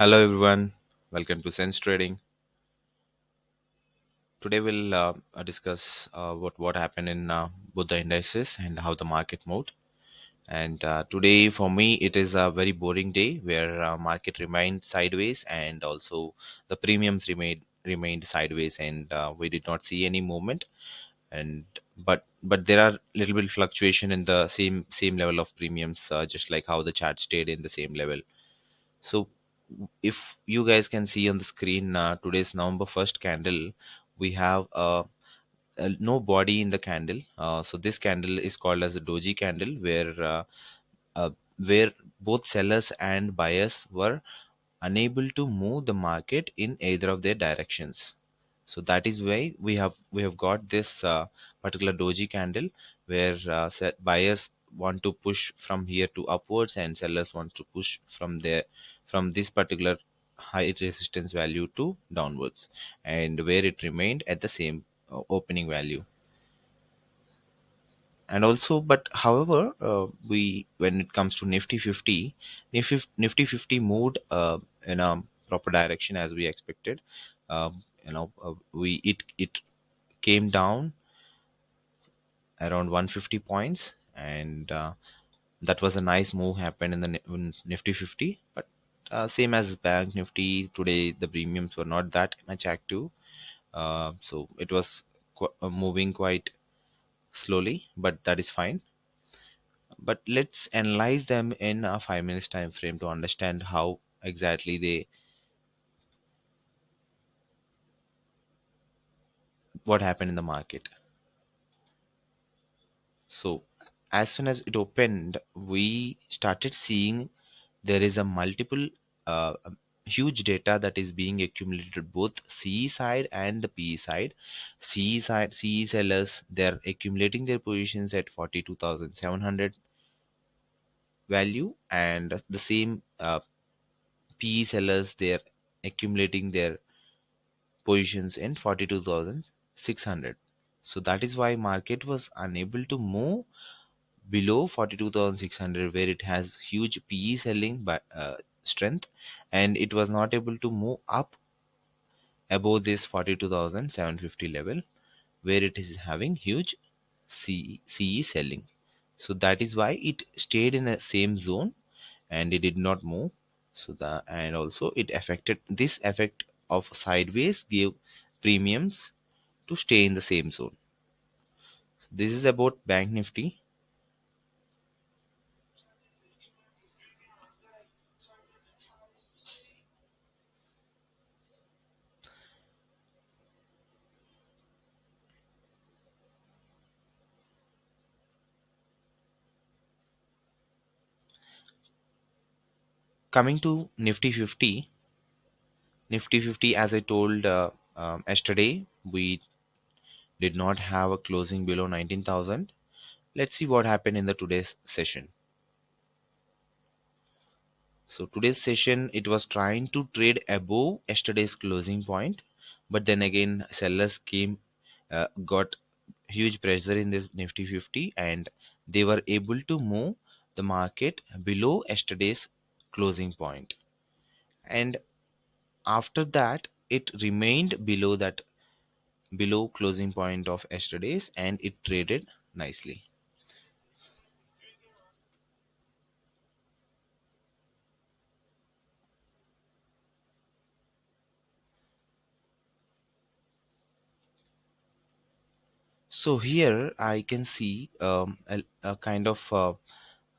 Hello everyone, welcome to Sense Trading. Today we'll discuss what happened in both the indices and how the market moved. And today for me it is a very boring day where market remained sideways and also the premiums remained sideways and we did not see any movement. And but there are little bit fluctuation in the same level of premiums, just like how the chart stayed in the same level. So if you guys can see on the screen, today's November 1st candle, we have no body in the candle. So this candle is called as a doji candle, uh, where both sellers and buyers were unable to move the market in either of their directions. So that is why we have got this particular doji candle where buyers want to push from here to upwards and sellers want to push from this particular high resistance value to downwards, and where it remained at the same opening value. And also, but however, we when it comes to Nifty 50, Nifty 50 moved in a proper direction as we expected. We it came down around 150 points, and that was a nice move happened in the in Nifty 50. But same as Bank Nifty, today the premiums were not that much active, so it was moving quite slowly, but that is fine. But let's analyze them in a 5 minutes time frame to understand how exactly they what happened in the market. So as soon as it opened, we started seeing there is a multiple huge data that is being accumulated both CE side and the PE side. CE sellers, they're accumulating their positions at 42,700 value, and the same PE sellers, they're accumulating their positions in 42,600. So that is why market was unable to move below 42,600, where it has huge PE selling by strength, and it was not able to move up above this 42,750 level, where it is having huge CE selling. So that is why it stayed in the same zone and it did not move. So the and also it affected, this effect of sideways gave premiums to stay in the same zone. This is about Bank Nifty. Coming to Nifty 50, Nifty 50, as I told yesterday, we did not have a closing below 19,000. Let's see what happened in the today's session. So today's session, it was trying to trade above yesterday's closing point, but then again sellers got huge pressure in this Nifty 50, and they were able to move the market below yesterday's closing point. And after that, it remained below closing point of yesterday's, and it traded nicely. So here I can see a kind of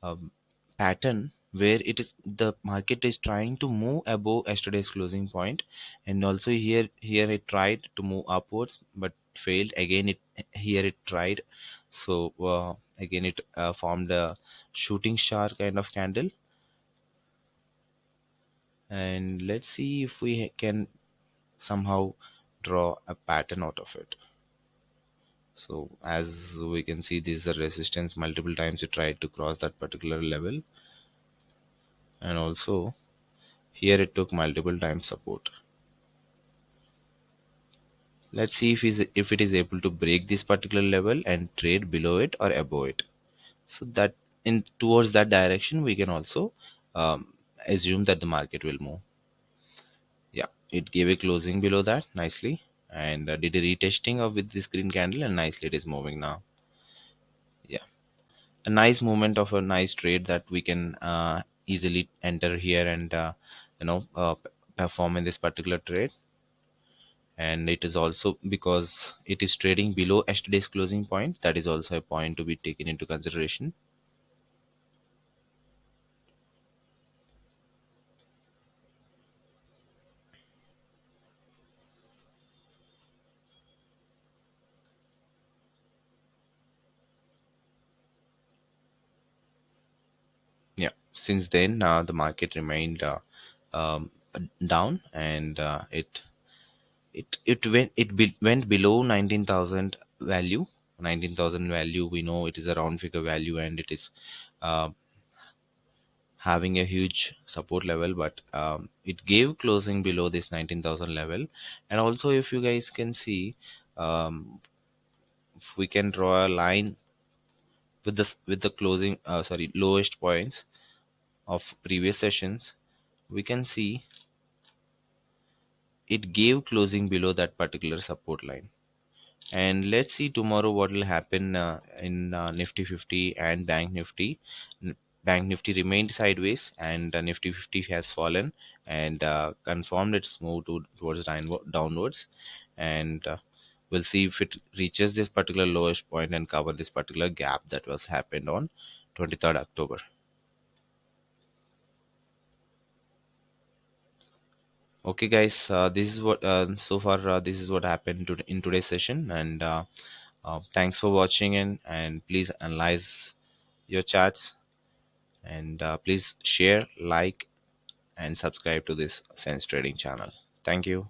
um, pattern where it is the market is trying to move above yesterday's closing point, and also here it tried to move upwards but failed again. It here it tried, so again it formed a shooting star kind of candle, and let's see if we can somehow draw a pattern out of it. So as we can see, this is a resistance. Multiple times it tried to cross that particular level, and also here it took multiple times support. Let's see if it is able to break this particular level and trade below it or above it. So that in towards that direction we can also assume that the market will move. Yeah, it gave a closing below that nicely, and did a retesting of with this green candle, and nicely it is moving now. Yeah, a nice movement of a nice trade that we can easily enter here and perform in this particular trade. And it is also because it is trading below yesterday's closing point, that is also a point to be taken into consideration. Yeah, since then the market remained um, down, and went below 19,000 value. 19,000 value, we know it is a round figure value, and it is uh, having a huge support level, but it gave closing below this 19,000 level. And also, if you guys can see, if we can draw a line with this with the closing sorry lowest points of previous sessions, we can see it gave closing below that particular support line. And let's see tomorrow what will happen in Nifty 50 and Bank Nifty. Bank Nifty remained sideways, and Nifty 50 has fallen and confirmed its move towards downwards. And we'll see if it reaches this particular lowest point and cover this particular gap that was happened on 23rd October. Okay, guys, this is what so far this is what happened in today's session, and thanks for watching in, and please analyze your charts, and please share, like, and subscribe to this Sense Trading channel. Thank you.